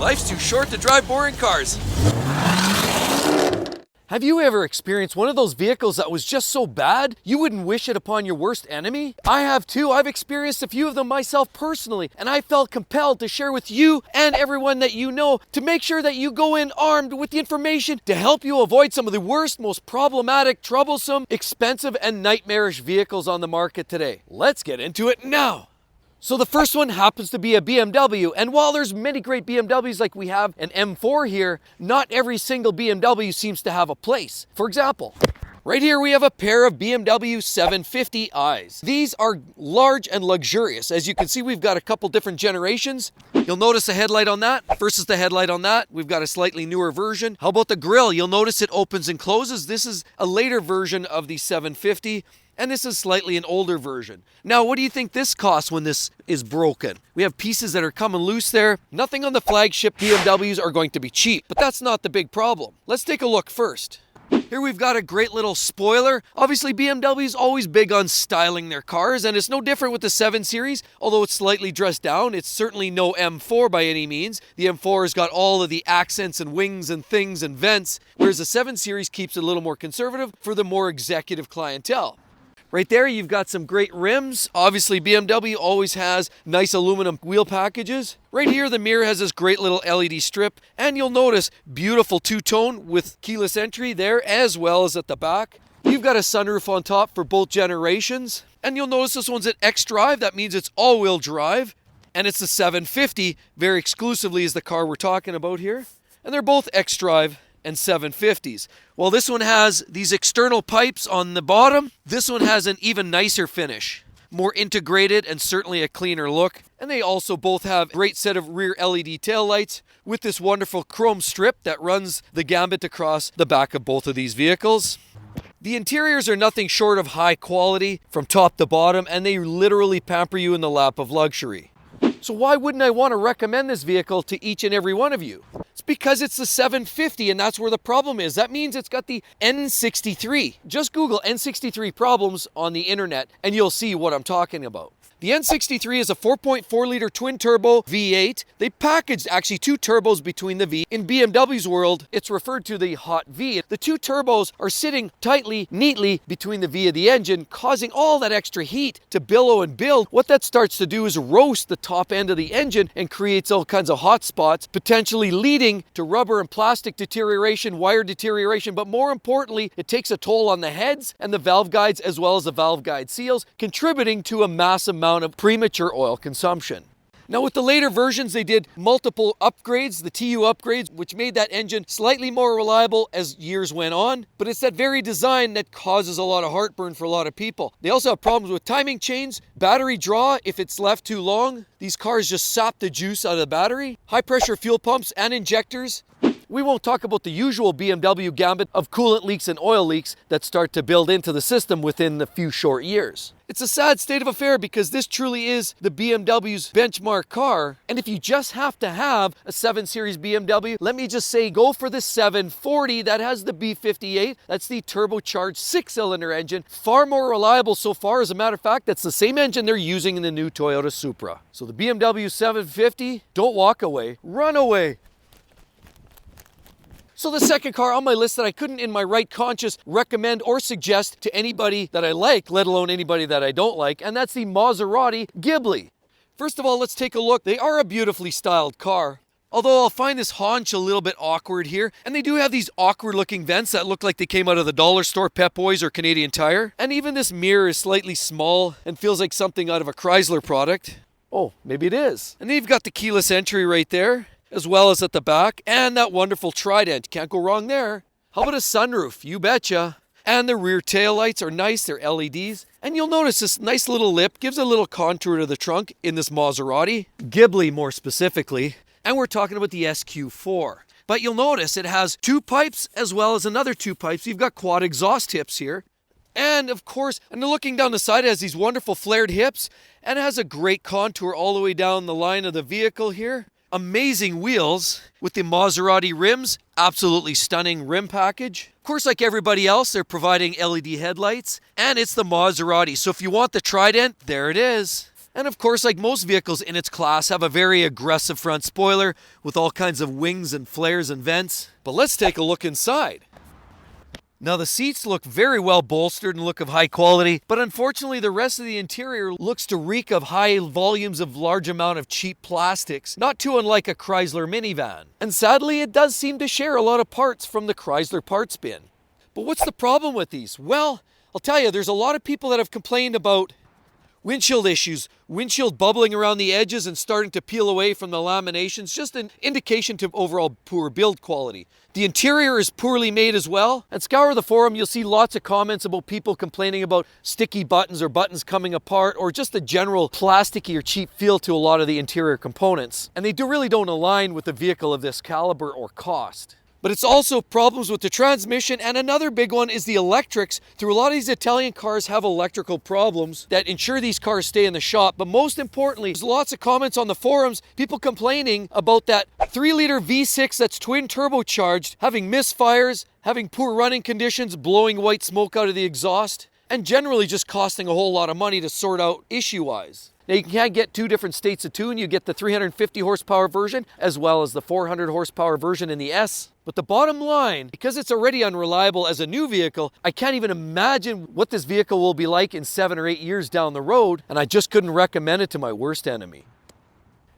Life's too short to drive boring cars. Have you ever experienced one of those vehicles that was just so bad you wouldn't wish it upon your worst enemy? I have too. I've experienced a few of them myself personally, and I felt compelled to share with you and everyone that you know to make sure that you go in armed with the information to help you avoid some of the worst, most problematic, troublesome, expensive, and nightmarish vehicles on the market today. Let's get into it now. So the first one happens to be a BMW, and while there's many great BMWs like we have an M4 here, not every single BMW seems to have a place. For example, right here we have a pair of BMW 750i's. These are large and luxurious. As you can see, we've got a couple different generations. You'll notice the headlight on that versus the headlight on that. We've got a slightly newer version. How about the grille? You'll notice it opens and closes. This is a later version of the 750. And this is slightly an older version. Now, what do you think this costs when this is broken? We have pieces that are coming loose there. Nothing on the flagship BMWs are going to be cheap, but that's not the big problem. Let's take a look first. Here we've got a great little spoiler. Obviously, BMW is always big on styling their cars, and it's no different with the 7 Series. Although it's slightly dressed down, it's certainly no M4 by any means. The M4 has got all of the accents and wings and things and vents, whereas the 7 Series keeps it a little more conservative for the more executive clientele. Right there, you've got some great rims. Obviously, BMW always has nice aluminum wheel packages. Right here, the mirror has this great little LED strip. And you'll notice beautiful two-tone with keyless entry there, as well as at the back. You've got a sunroof on top for both generations. And you'll notice this one's an X-Drive. That means it's all-wheel drive. And it's the 750, very exclusively is the car we're talking about here. And they're both X-Drive and 750s. Well, this one has these external pipes on the bottom. This one has an even nicer finish, more integrated and certainly a cleaner look. And they also both have a great set of rear LED taillights with this wonderful chrome strip that runs the gambit across the back of both of these vehicles. The interiors are nothing short of high quality from top to bottom, and they literally pamper you in the lap of luxury. So why wouldn't I want to recommend this vehicle to each and every one of you? It's because it's the 750, and that's where the problem is. That means it's got the N63. Just Google N63 problems on the internet and you'll see what I'm talking about. The N63 is a 4.4-liter twin-turbo V8. They packaged actually 2 turbos between the V. In BMW's world, it's referred to the hot V. The 2 turbos are sitting tightly, neatly between the V of the engine, causing all that extra heat to billow and build. What that starts to do is roast the top end of the engine and creates all kinds of hot spots, potentially leading to rubber and plastic deterioration, wire deterioration, but more importantly, it takes a toll on the heads and the valve guides as well as the valve guide seals, contributing to a massive amount of premature oil consumption. Now with the later versions, they did multiple upgrades, the TU upgrades, which made that engine slightly more reliable as years went on, but it's that very design that causes a lot of heartburn for a lot of people. They also have problems with timing chains, battery draw if it's left too long. These cars just sap the juice out of the battery. High pressure fuel pumps and injectors. We won't talk about the usual BMW gambit of coolant leaks and oil leaks that start to build into the system within a few short years. It's a sad state of affair because this truly is the BMW's benchmark car. And if you just have to have a 7 Series BMW, let me just say go for the 740 that has the B58. That's the turbocharged 6-cylinder engine. Far more reliable so far. As a matter of fact, that's the same engine they're using in the new Toyota Supra. So the BMW 750, don't walk away, run away. So the second car on my list that I couldn't in my right conscience recommend or suggest to anybody that I like, let alone anybody that I don't like, and that's the Maserati Ghibli. First of all, let's take a look. They are a beautifully styled car. Although I'll find this haunch a little bit awkward here, and they do have these awkward looking vents that look like they came out of the dollar store, Pep Boys or Canadian Tire. And even this mirror is slightly small and feels like something out of a Chrysler product. Oh, maybe it is. And then you've got the keyless entry right there, as well as at the back, and that wonderful trident. Can't go wrong there. How about a sunroof? You betcha. And the rear taillights are nice, they're LEDs. And you'll notice this nice little lip gives a little contour to the trunk in this Maserati, Ghibli more specifically. And we're talking about the SQ4. But you'll notice it has 2 pipes as well as another 2 pipes. You've got quad exhaust tips here. And of course, and looking down the side, it has these wonderful flared hips and it has a great contour all the way down the line of the vehicle here. Amazing wheels with the Maserati rims, absolutely stunning rim package. Of course, like everybody else, they're providing LED headlights, and it's the Maserati. So if you want the trident, there it is. And of course, like most vehicles in its class, have a very aggressive front spoiler with all kinds of wings and flares and vents. But let's take a look inside. Now the seats look very well bolstered and look of high quality, but unfortunately the rest of the interior looks to reek of high volumes of large amount of cheap plastics, not too unlike a Chrysler minivan. And sadly, it does seem to share a lot of parts from the Chrysler parts bin. But what's the problem with these? Well, I'll tell you, there's a lot of people that have complained about windshield issues, windshield bubbling around the edges and starting to peel away from the laminations, just an indication to overall poor build quality. The interior is poorly made as well. And scour the forum, you'll see lots of comments about people complaining about sticky buttons or buttons coming apart or just the general plasticky or cheap feel to a lot of the interior components. And they really don't align with a vehicle of this caliber or cost. But it's also problems with the transmission, and another big one is the electrics. Through a lot of these Italian cars have electrical problems that ensure these cars stay in the shop. But most importantly, there's lots of comments on the forums, people complaining about that 3-liter V6 that's twin turbocharged, having misfires, having poor running conditions, blowing white smoke out of the exhaust, and generally just costing a whole lot of money to sort out issue-wise. Now you can get two different states of tune. You get the 350 horsepower version as well as the 400 horsepower version in the S. But the bottom line, because it's already unreliable as a new vehicle, I can't even imagine what this vehicle will be like in 7 or 8 years down the road, and I just couldn't recommend it to my worst enemy.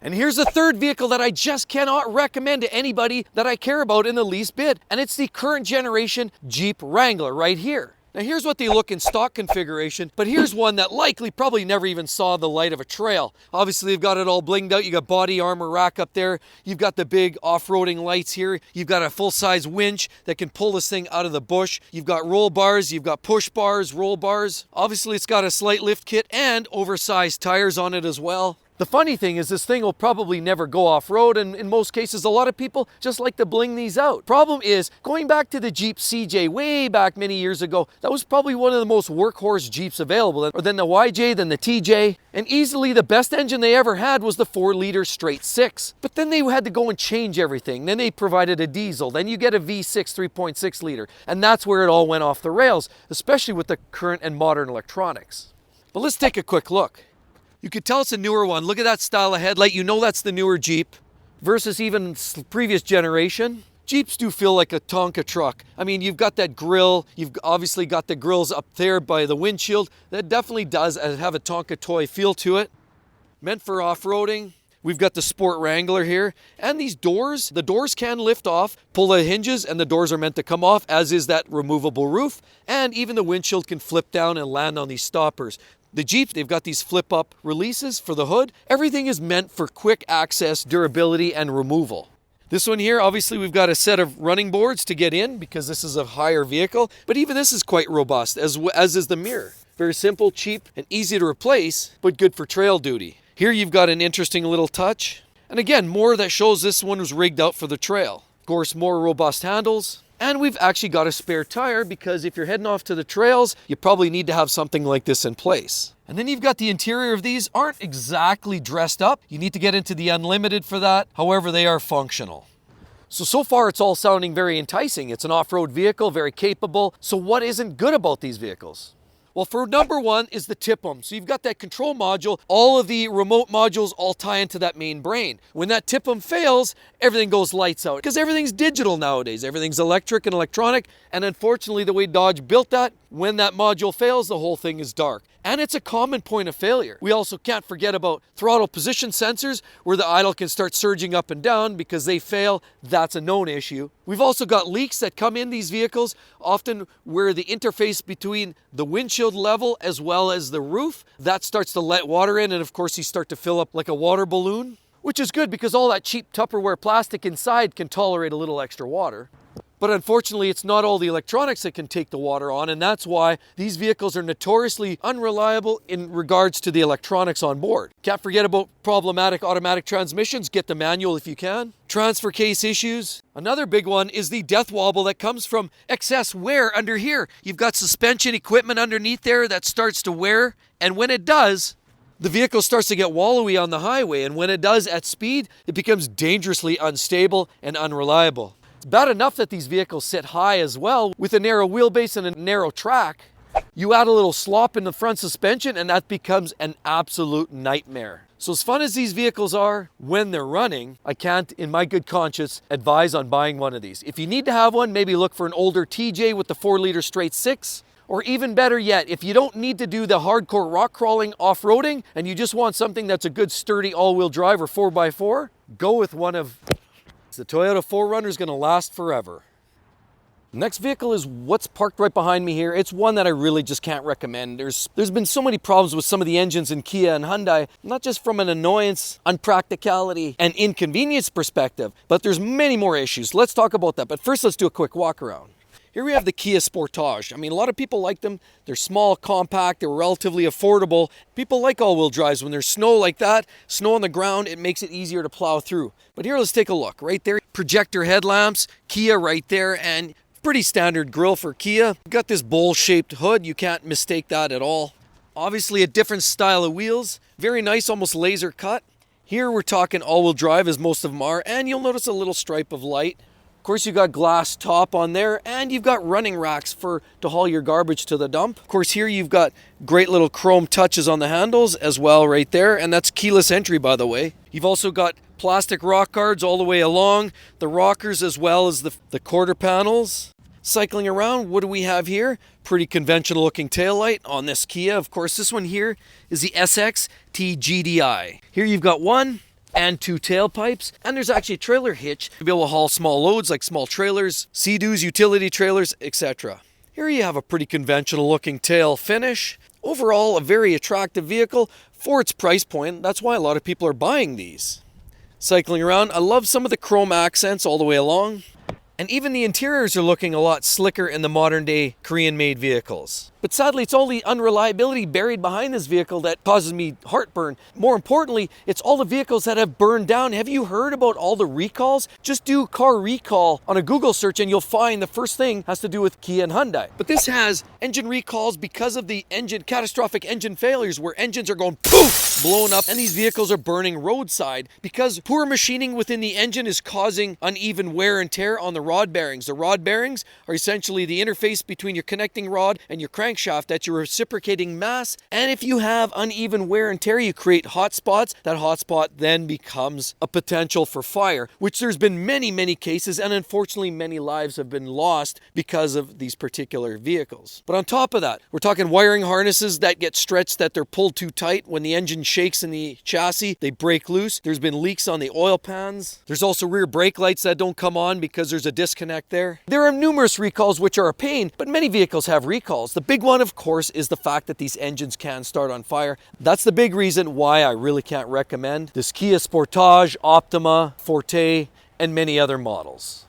And here's the third vehicle that I just cannot recommend to anybody that I care about in the least bit, and it's the current generation Jeep Wrangler right here. Now here's what they look in stock configuration, but here's one that likely probably never even saw the light of a trail. Obviously they've got it all blinged out. You got body armor rack up there. You've got the big off-roading lights here. You've got a full-size winch that can pull this thing out of the bush. You've got roll bars, you've got push bars, roll bars. Obviously it's got a slight lift kit and oversized tires on it as well. The funny thing is this thing will probably never go off-road, and in most cases a lot of people just like to bling these out. Problem is, going back to the Jeep CJ way back many years ago, that was probably one of the most workhorse Jeeps available. Or then the YJ, then the TJ, and easily the best engine they ever had was the 4-liter straight 6. But then they had to go and change everything. Then they provided a diesel, then you get a V6 3.6 liter, and that's where it all went off the rails, especially with the current and modern electronics. But let's take a quick look. You could tell it's a newer one. Look at that style of headlight. You know that's the newer Jeep versus even previous generation. Jeeps do feel like a Tonka truck. I mean, you've got that grille. You've obviously got the grills up there by the windshield. That definitely does have a Tonka toy feel to it. Meant for off-roading. We've got the Sport Wrangler here. And these doors, the doors can lift off, pull the hinges, and the doors are meant to come off, as is that removable roof. And even the windshield can flip down and land on these stoppers. The Jeep, they've got these flip-up releases for the hood. Everything is meant for quick access, durability, and removal. This one here, obviously we've got a set of running boards to get in because this is a higher vehicle, but even this is quite robust, as is the mirror. Very simple, cheap, and easy to replace, but good for trail duty. Here you've got an interesting little touch. And again, more that shows this one was rigged out for the trail. Of course, more robust handles. And we've actually got a spare tire because if you're heading off to the trails, you probably need to have something like this in place. And then you've got the interior of these aren't exactly dressed up. You need to get into the Unlimited for that. However, they are functional. So far it's all sounding very enticing. It's an off-road vehicle, very capable. So what isn't good about these vehicles? Well, for number one is the TIPM. So you've got that control module. All of the remote modules all tie into that main brain. When that TIPM fails, everything goes lights out because everything's digital nowadays. Everything's electric and electronic. And unfortunately, the way Dodge built that, when that module fails, the whole thing is dark. And it's a common point of failure. We also can't forget about throttle position sensors where the idle can start surging up and down because they fail. That's a known issue. We've also got leaks that come in these vehicles, often where the interface between the windshield level as well as the roof, that starts to let water in, and of course you start to fill up like a water balloon, which is good because all that cheap Tupperware plastic inside can tolerate a little extra water. But unfortunately, it's not all the electronics that can take the water on, and that's why these vehicles are notoriously unreliable in regards to the electronics on board. Can't forget about problematic automatic transmissions. Get the manual if you can. Transfer case issues. Another big one is the death wobble that comes from excess wear under here. You've got suspension equipment underneath there that starts to wear, and when it does, the vehicle starts to get wallowy on the highway, and when it does at speed, it becomes dangerously unstable and unreliable. It's bad enough that these vehicles sit high as well with a narrow wheelbase and a narrow track, You add a little slop in the front suspension and that becomes an absolute nightmare. So as fun as these vehicles are when they're running, I can't, in my good conscience, advise on buying one of these. If you need to have one, maybe look for an older TJ with the 4-liter straight six. Or even better yet, if you don't need to do the hardcore rock crawling off-roading and you just want something that's a good sturdy all-wheel drive or 4x4, go with one of the Toyota 4Runner. Is going to last forever. Next vehicle is what's parked right behind me here. It's one that I really just can't recommend. There's been so many problems with some of the engines in Kia and Hyundai, not just from an annoyance, unpracticality, and inconvenience perspective, but there's many more issues. Let's talk about that. But first, let's do a quick walk around. Here we have the Kia Sportage. I mean, a lot of people like them. They're small, compact, they're relatively affordable. People like all-wheel drives. When there's snow like that, snow on the ground, it makes it easier to plow through. But here, let's take a look. Right there, projector headlamps, Kia right there, and pretty standard grille for Kia. Got this bowl-shaped hood. You can't mistake that at all. Obviously, a different style of wheels. Very nice, almost laser cut. Here, we're talking all-wheel drive, as most of them are, and you'll notice a little stripe of light. Of course, you've got glass top on there, and you've got running racks to haul your garbage to the dump. Of course, here you've got great little chrome touches on the handles as well right there, and that's keyless entry, by the way. You've also got plastic rock guards all the way along, the rockers as well as the quarter panels. Cycling around, what do we have here? Pretty conventional looking taillight on this Kia. Of course, this one here is the SXT GDI. Here you've got one and two tailpipes, and there's actually a trailer hitch to be able to haul small loads like small trailers, Sea-Doos, utility trailers, etc. Here you have a pretty conventional looking tail finish. Overall, a very attractive vehicle for its price point. That's why a lot of people are buying these. Cycling around, I love some of the chrome accents all the way along. And even the interiors are looking a lot slicker in the modern day Korean-made vehicles. But sadly, it's all the unreliability buried behind this vehicle that causes me heartburn. More importantly, it's all the vehicles that have burned down. Have you heard about all the recalls? Just do car recall on a Google search and you'll find the first thing has to do with Kia and Hyundai. But this has engine recalls because of the catastrophic engine failures where engines are going poof, blown up, and these vehicles are burning roadside because poor machining within the engine is causing uneven wear and tear on the rod bearings. The rod bearings are essentially the interface between your connecting rod and your crankshaft. That's your reciprocating mass, and if you have uneven wear and tear, you create hot spots. That hot spot then becomes a potential for fire, which there's been many cases, and unfortunately many lives have been lost because of these particular vehicles. But on top of that, we're talking wiring harnesses that get stretched, that they're pulled too tight. When the engine shakes in the chassis, they break loose. There's been leaks on the oil pans. There's also rear brake lights that don't come on because there's a disconnect there. There are numerous recalls which are a pain, but many vehicles have recalls. The big one, of course, is the fact that these engines can start on fire. That's the big reason why I really can't recommend this Kia Sportage, Optima, Forte, and many other models.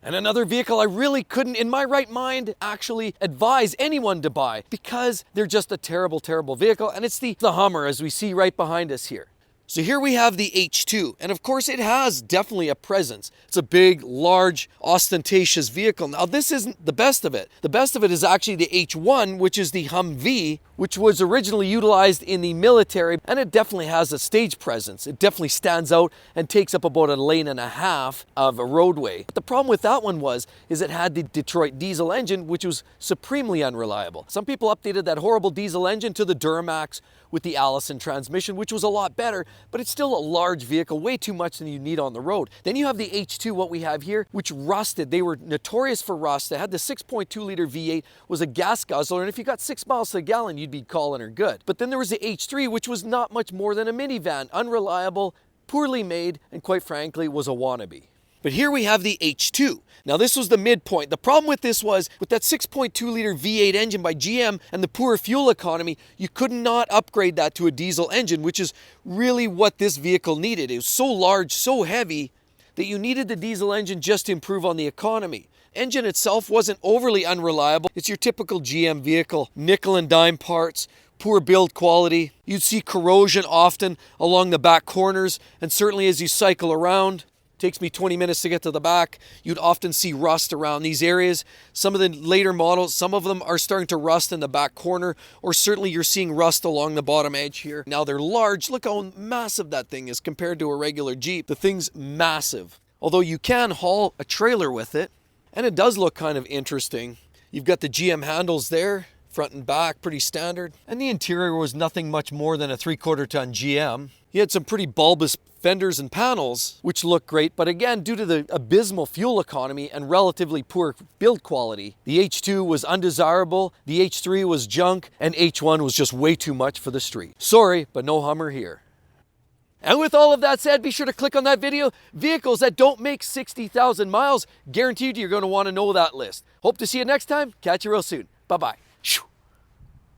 And another vehicle I really couldn't, in my right mind, actually advise anyone to buy because they're just a terrible vehicle, and it's the Hummer, as we see right behind us here. So here we have the H2, and of course it has definitely a presence. It's a big, large, ostentatious vehicle. Now this isn't the best of it. The best of it is actually the H1, which is the Humvee, which was originally utilized in the military, and it definitely has a stage presence. It definitely stands out and takes up about 1.5 lanes of a roadway. But the problem with that one is it had the Detroit diesel engine, which was supremely unreliable. Some people updated that horrible diesel engine to the Duramax with the Allison transmission, which was a lot better, but it's still a large vehicle, way too much than you need on the road. Then you have the H2, what we have here, which rusted. They were notorious for rust. They had the 6.2 liter V8, was a gas guzzler, and if you got 6 miles to the gallon, you'd be calling her good. But then there was the H3, which was not much more than a minivan, unreliable, poorly made, and quite frankly, was a wannabe. But here we have the H2. Now this was the midpoint. The problem with this was, with that 6.2 liter V8 engine by GM and the poor fuel economy, you could not upgrade that to a diesel engine, which is really what this vehicle needed. It was so large, so heavy, that you needed the diesel engine just to improve on the economy. Engine itself wasn't overly unreliable. It's your typical GM vehicle, nickel and dime parts, poor build quality. You'd see corrosion often along the back corners, and certainly as you cycle around. Takes me 20 minutes to get to the back. You'd often see rust around these areas. Some of the later models, some of them are starting to rust in the back corner, or certainly you're seeing rust along the bottom edge here. Now they're large. Look how massive that thing is compared to a regular Jeep. The thing's massive. Although you can haul a trailer with it, and it does look kind of interesting. You've got the GM handles there. front and back, pretty standard. And the interior was nothing much more than a 3/4 ton GM. He had some pretty bulbous fenders and panels, which look great, but again, due to the abysmal fuel economy and relatively poor build quality, the H2 was undesirable, the H3 was junk, and H1 was just way too much for the street. Sorry, but no Hummer here. And with all of that said, be sure to click on that video. Vehicles that don't make 60,000 miles, guaranteed you're going to want to know that list. Hope to see you next time. Catch you real soon. Bye-bye.